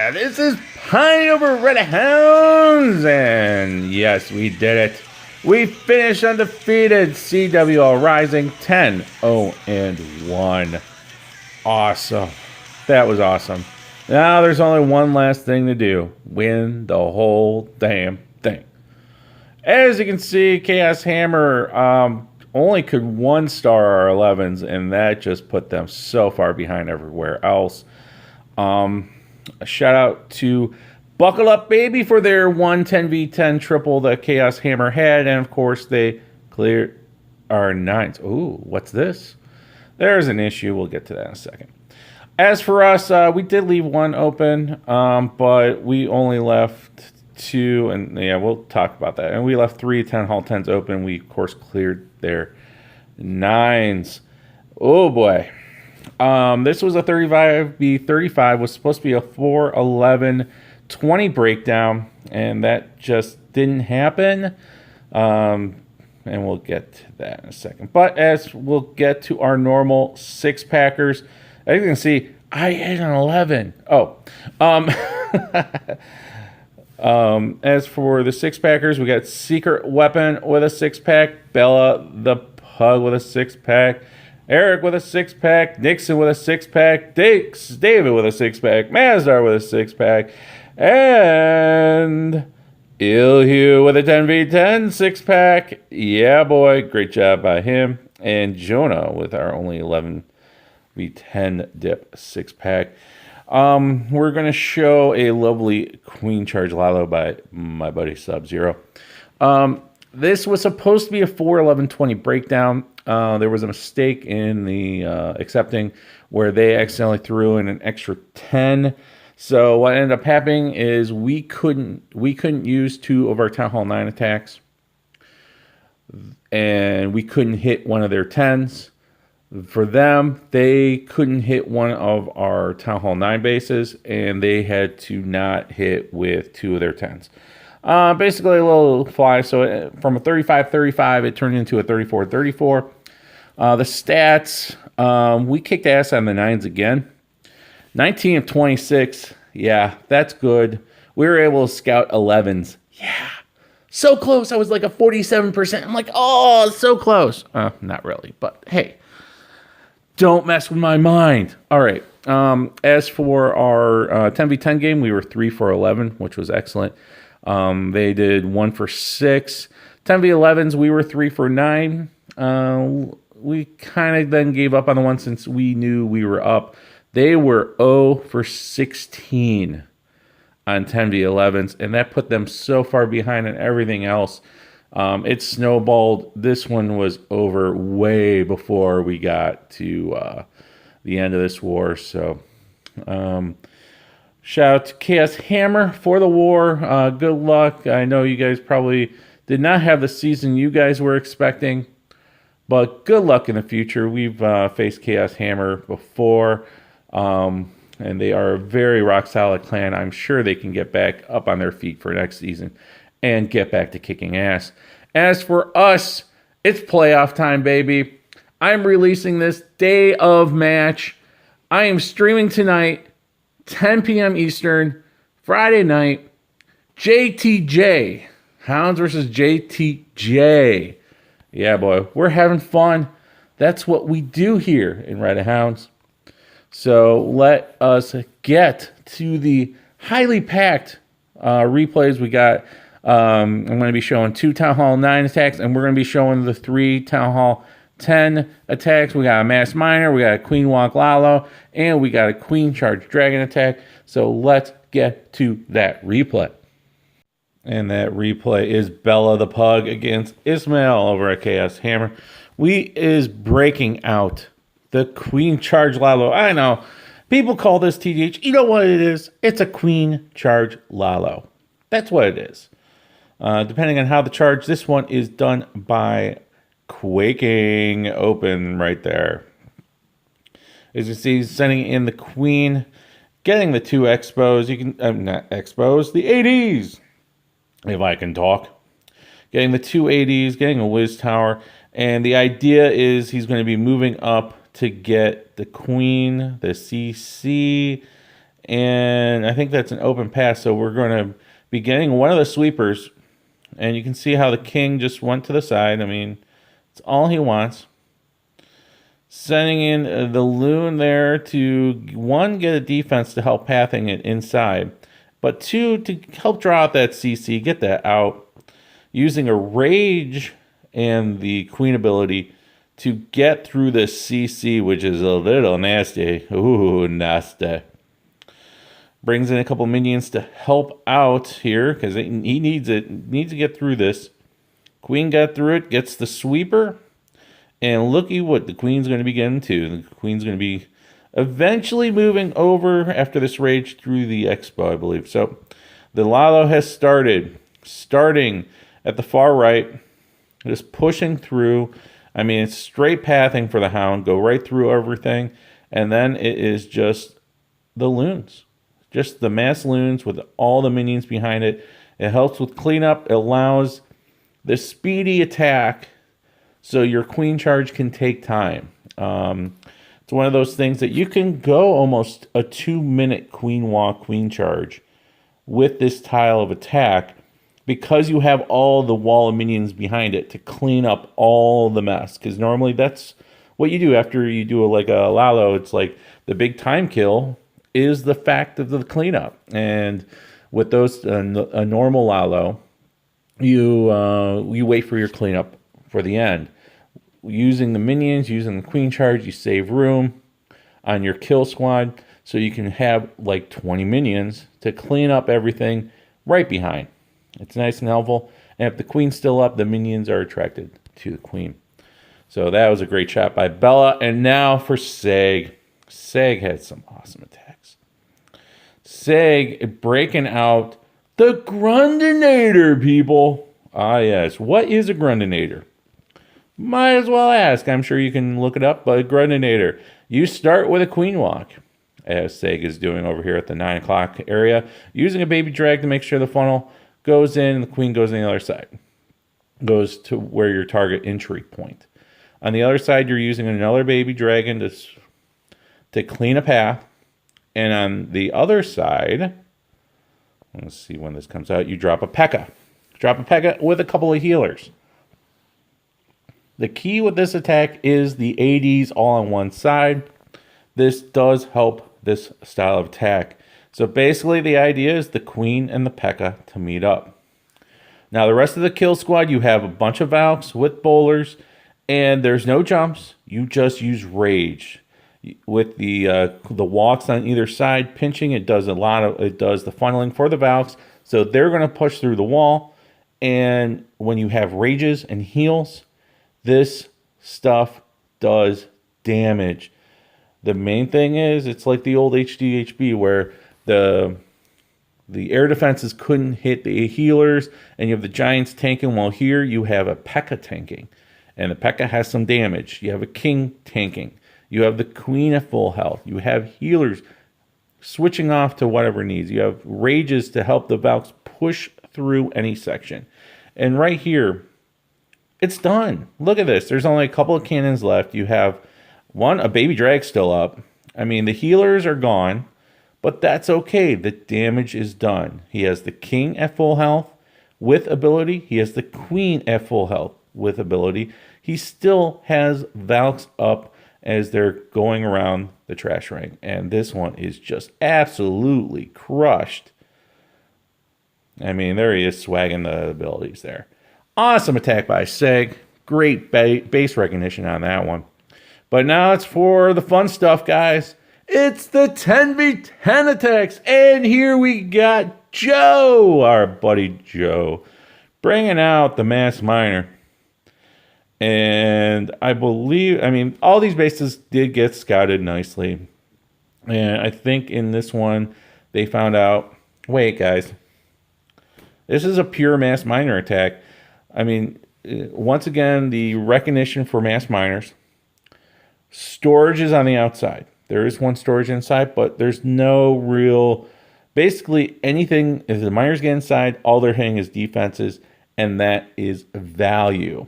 Yeah, this is Pine over Red Hounds, and yes, we did it. We finished undefeated. CWL Rising 10-0-1. Awesome. That was awesome. Now there's only one last thing to do. Win the whole damn thing. As you can see, Chaos Hammer only could one-star our 11s, and that just put them so far behind everywhere else. A shout out to Buckle Up Baby for their 10v10 triple that Chaos Hammer had, and of course they cleared our 9s. Ooh, what's this? There's an issue. We'll get to that in a second. As for us, we did leave one open, but we only left two, and yeah, we'll talk about that. And we left 3 10 Hall 10s open. We, of course, cleared their 9s. Oh, boy. This was a 35v35, was supposed to be a 4-11-20 breakdown, and that just didn't happen. And we'll get to that in a second. But as we'll get to our normal 6-packers, as you can see, I hit an 11. Oh. As for the 6-packers, we got Secret Weapon with a 6-pack, Bella the Pug with a 6-pack, Eric with a 6-pack, Nixon with a 6-pack, David with a 6-pack, Mazdar with a 6-pack, and Ilhue with a 10v10 6-pack. Yeah, boy. Great job by him. And Jonah with our only 11v10 dip 6-pack. We're going to show a lovely Queen Charge Lalo by my buddy Sub-Zero. This was supposed to be a 4-11-20 breakdown. There was a mistake in the accepting where they accidentally threw in an extra 10. So what ended up happening is we couldn't use 2 of our Town Hall 9 attacks, and we couldn't hit one of their 10s. For them, they couldn't hit one of our Town Hall 9 bases, and they had to not hit with 2 of their 10s. Basically a little fly. So from a 35-35, it turned into a 34-34. The stats, we kicked ass on the 9s again. 19 of 26. Yeah, that's good. We were able to scout 11s. Yeah. So close. I was like a 47%. I'm like, oh, so close. Not really, but hey. Don't mess with my mind. All right. As for our 10v10 game, we were 3 for 11, which was excellent. They did 1 for 6. 10v11s, we were 3 for 9. We kind of then gave up on the one since we knew we were up. They were 0 for 16 on 10v11s, and that put them so far behind on everything else. It snowballed. This one was over way before we got to the end of this war. So shout out to Chaos Hammer for the war. Good luck. I know you guys probably did not have the season you guys were expecting, but good luck in the future. We've faced Chaos Hammer before, and they are a very rock-solid clan. I'm sure they can get back up on their feet for next season and get back to kicking ass. As for us, it's playoff time, baby. I'm releasing this day of match. I am streaming tonight, 10 p.m. Eastern, Friday night, JTJ. Hounds versus JTJ. Yeah, boy, we're having fun. That's what we do here in Red Hounds. So let us get to the highly packed replays we got. I'm going to be showing 2 Town Hall 9 attacks, and we're going to be showing the 3 Town Hall 10 attacks. We got a Mass Miner, we got a Queen Walk Lalo, and we got a Queen Charge Dragon attack. So let's get to that replay. And that replay is Bella the Pug against Ismail over at Chaos Hammer. We is breaking out the Queen Charge Lalo. I know, people call this TDH. You know what it is? It's a Queen Charge Lalo. That's what it is. Depending on how the charge, this one is done by Quaking Open right there. As you see, sending in the Queen, getting the 2 Expos. You can, not Expos, the ADs, if I can talk. Getting the 2 ADs, getting a Wiz Tower. And the idea is he's going to be moving up to get the Queen, the CC, And I think that's an open pass, so we're going to be getting one of the sweepers. And you can see how the king just went to the side. I mean, it's all he wants. Sending in the loon there to, one, get a defense to help pathing it inside, but two, to help draw out that CC, get that out, using a rage and the queen ability to get through the CC, which is a little nasty. Ooh, nasty. Brings in a couple minions to help out here because he needs it. Needs to get through this. Queen got through it. Gets the sweeper. And looky what the queen's going to be getting to. The queen's going to be eventually moving over after this rage through the expo, I believe. So the lalo has started. Starting at the far right. Just pushing through. I mean, it's straight pathing for the hound. Go right through everything. And then it is just the loons. Just the mass loons with all the minions behind it. It helps with cleanup. It allows the speedy attack so your queen charge can take time. It's one of those things that you can go almost a 2-minute queen walk, queen charge with this tile of attack because you have all the wall of minions behind it to clean up all the mess. Because normally that's what you do after you do like a lalo. It's like the big time kill is the fact of the cleanup. And with those a normal lalo, you wait for your cleanup for the end. Using the minions, using the queen charge, you save room on your kill squad so you can have like 20 minions to clean up everything right behind. It's nice and helpful. And if the queen's still up, the minions are attracted to the queen. So that was a great shot by Bella. And now for Seg. Seg had some awesome attacks. Seg breaking out the grundinator, people. Ah, yes. What is a grundinator? Might as well ask. I'm sure you can look it up. But grundinator, you start with a queen walk, as Seg is doing over here at the 9 o'clock area, using a baby drag to make sure the funnel goes in and the queen goes on the other side. Goes to where your target entry point. On the other side, you're using another baby dragon to clean a path. And on the other side, let's see when this comes out, you drop a P.E.K.K.A. Drop a P.E.K.K.A. with a couple of healers. The key with this attack is the ADs all on one side. This does help this style of attack. So basically the idea is the queen and the P.E.K.K.A. to meet up. Now the rest of the kill squad, you have a bunch of Valks with bowlers, and there's no jumps. You just use rage. With the walks on either side, pinching, it does the funneling for the Valks. So they're going to push through the wall. And when you have rages and heals, this stuff does damage. The main thing is it's like the old HDHB where the air defenses couldn't hit the healers and you have the giants tanking, while here you have a P.E.K.K.A. tanking. And the P.E.K.K.A. has some damage. You have a king tanking. You have the queen at full health. You have healers switching off to whatever needs. You have rages to help the Valks push through any section. And right here, it's done. Look at this. There's only a couple of cannons left. You have a baby drag still up. I mean, the healers are gone, but that's okay. The damage is done. He has the king at full health with ability. He has the queen at full health with ability. He still has Valks up as they're going around the trash ring. And this one is just absolutely crushed. I mean, there he is swagging the abilities there. Awesome attack by Seg. Great base recognition on that one. But now it's for the fun stuff, guys. It's the 10v10 attacks. And here we got Joe, our buddy Joe, bringing out the mass miner. And I mean, all these bases did get scouted nicely. And I think in this one, they found out, wait, guys, this is a pure mass miner attack. I mean, once again, the recognition for mass miners. Storage is on the outside. There is one storage inside, but there's no real, basically anything, if the miners get inside, all they're hitting is defenses, and that is value.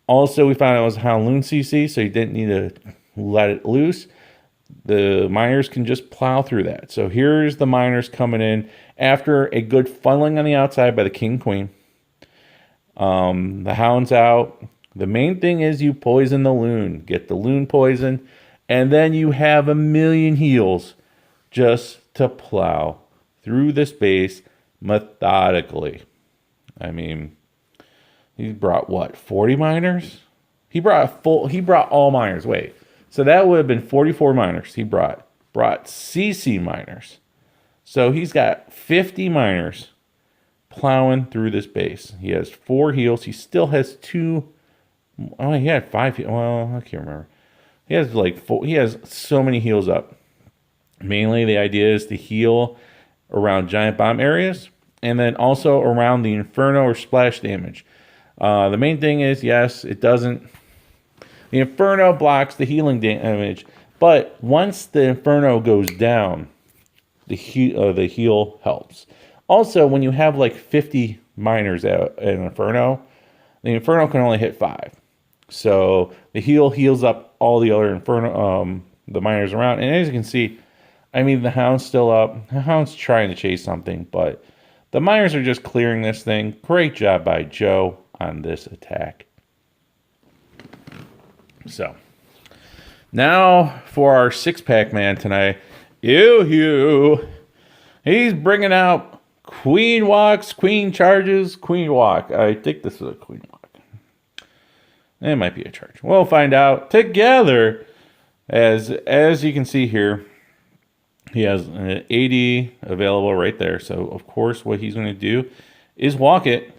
Also, we found out it was a Hound Loon CC, so you didn't need to let it loose. the miners can just plow through that. So here's the miners coming in after a good funneling on the outside by the king queen. The hounds out. The main thing is you poison the loon. Get the loon poison, and then you have a million heals just to plow through this base methodically. I mean, he brought what, 40 miners? He brought all miners. Wait. So that would have been 44 miners he brought CC miners. So he's got 50 miners plowing through this base. He has 4 heals. He still has 2. Oh, he had 5. Well, I can't remember. He has like 4. He has so many heals up. Mainly the idea is to heal around giant bomb areas and then also around the inferno or splash damage. The main thing is, yes, it doesn't. The inferno blocks the healing damage, but once the inferno goes down, the heal helps. Also, when you have like 50 miners out in inferno, the inferno can only hit 5. So the heal heals up all the other inferno, the miners around. And as you can see, I mean, the hound's still up. The hound's trying to chase something, but the miners are just clearing this thing. Great job by Joe on this attack. So now for our 6-pack man tonight. Ew. He's bringing out queen walks, queen charges, queen walk. I think this is a queen walk. It might be a charge. We'll find out together. As you can see here, he has an AD available right there. So of course what he's going to do is walk it.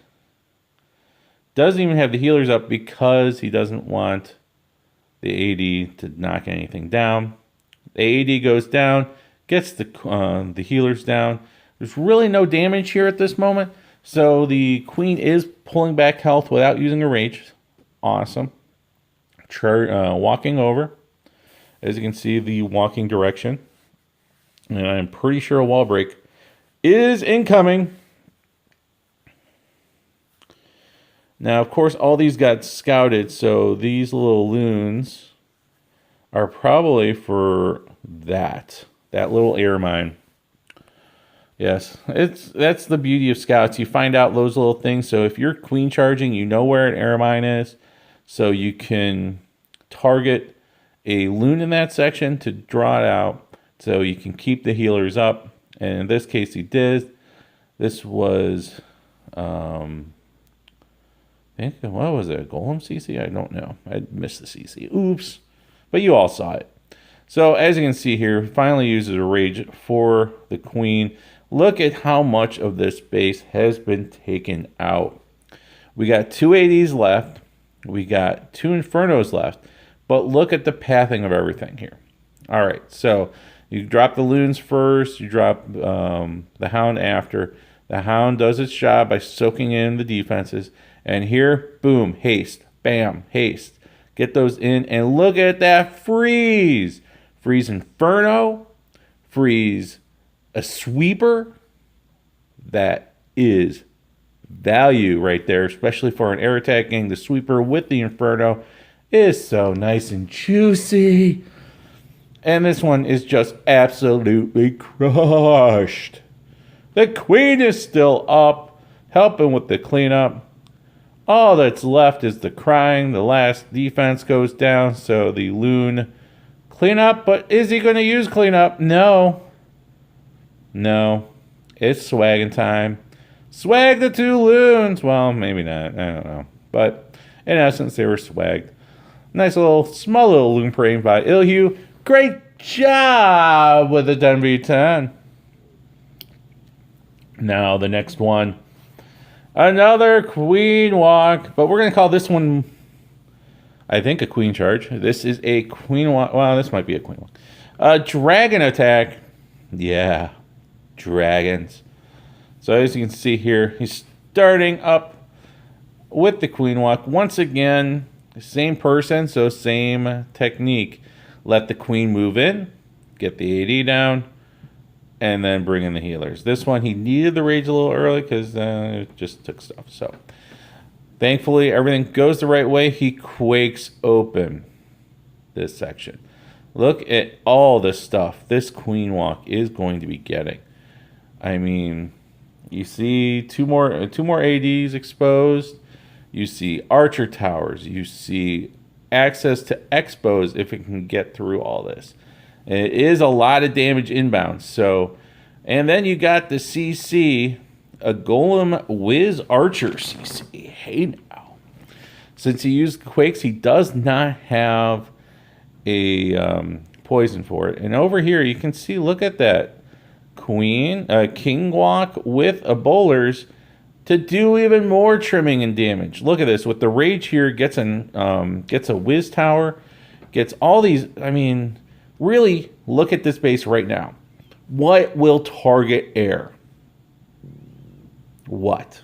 Doesn't even have the healers up because he doesn't want the AD to knock anything down. The AD goes down, gets the healers down. There's really no damage here at this moment. So the queen is pulling back health without using a rage. Awesome. Walking over. As you can see, the walking direction. And I'm pretty sure a wall break is incoming. Now, of course, all these got scouted, so these little loons are probably for that little air mine. Yes, that's the beauty of scouts. You find out those little things. So if you're queen charging, you know where an air mine is, so you can target a loon in that section to draw it out, so you can keep the healers up. And in this case, he did. This was I think, what was it, a golem CC? I don't know. I missed the CC. Oops. But you all saw it. So as you can see here, he finally uses a rage for the queen. Look at how much of this base has been taken out. We got 2 ADs left. We got 2 Infernos left. But look at the pathing of everything here. All right, so you drop the loons first. You drop the Hound after. The Hound does its job by soaking in the defenses. And here, boom, haste, bam, haste. Get those in, and look at that freeze. Freeze Inferno, freeze a sweeper. That is value right there, especially for an air attack. Getting the sweeper with the Inferno is so nice and juicy. And this one is just absolutely crushed. The queen is still up, helping with the cleanup. All that's left is the crying. The last defense goes down, so the loon cleanup. But is he going to use cleanup? No. It's swagging time. Swag the 2 loons. Well, maybe not. I don't know. But in essence, they were swagged. Nice little, small little loon parade by Ilhu. Great job with the 10v10. Now the next one. Another queen walk, but we're going to call this one, I think, a queen charge. This is a queen walk. Well, this might be a queen walk. A dragon attack. Yeah, dragons. So as you can see here, he's starting up with the queen walk. Once again, same person, so same technique. Let the queen move in, get the AD down, and then bring in the healers. This one, he needed the rage a little early because it just took stuff. So thankfully, everything goes the right way. He quakes open this section. Look at all the stuff this Queen Walk is going to be getting. I mean, you see two more ADs exposed. You see Archer Towers. You see access to Expos if it can get through all this. And it is a lot of damage inbound. So, and then you got the CC, a Golem Whiz Archer CC. Hey now. Since he used Quakes, he does not have a poison for it. And over here, you can see, look at that. King Walk with a Bowlers to do even more trimming and damage. Look at this. With the Rage here, gets a Whiz Tower, gets all these. I mean, really look at this base right now. What will target air? What?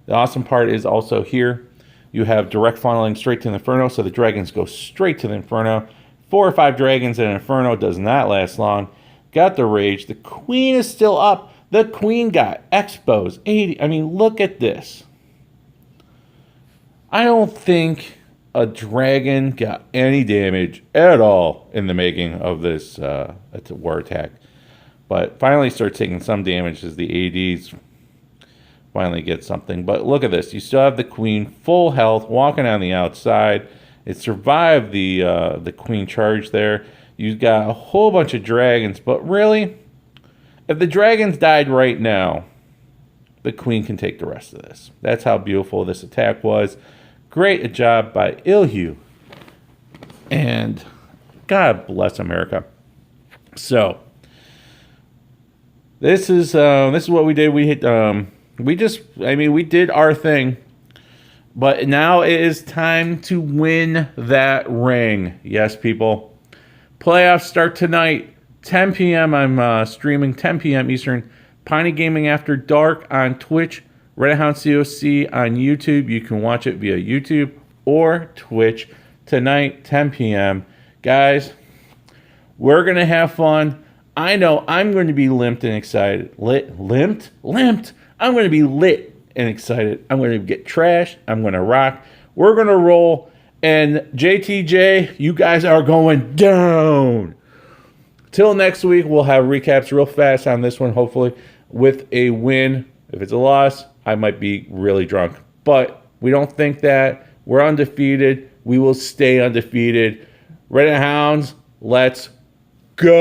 The awesome part is also here. You have direct funneling straight to the Inferno, so the dragons go straight to the Inferno. 4 or 5 dragons in an Inferno does not last long. Got the Rage. The Queen is still up. The Queen got Expos. 80. I mean, look at this. I don't think a dragon got any damage at all in the making of this war attack. But finally starts taking some damage as the ADs finally get something. But look at this. You still have the Queen full health walking on the outside. It survived the Queen charge there. You've got a whole bunch of dragons, but really, if the dragons died right now, the Queen can take the rest of this. That's how beautiful this attack was. Great job by Ilhu. And God bless America. So this is what we did. We did our thing. But now it is time to win that ring. Yes, people. Playoffs start tonight, 10 p.m. I'm streaming 10 p.m. Eastern. Piney Gaming After Dark on Twitch. Red Hound COC on YouTube. You can watch it via YouTube or Twitch tonight, 10 p.m. Guys, we're going to have fun. I know I'm going to be limped and excited. Limped? I'm going to be lit and excited. I'm going to get trashed. I'm going to rock. We're going to roll. And JTJ, you guys are going down. Till next week, we'll have recaps real fast on this one, hopefully, with a win. If it's a loss, I might be really drunk. But we don't think that. We're undefeated. We will stay undefeated. Red Hounds, let's go.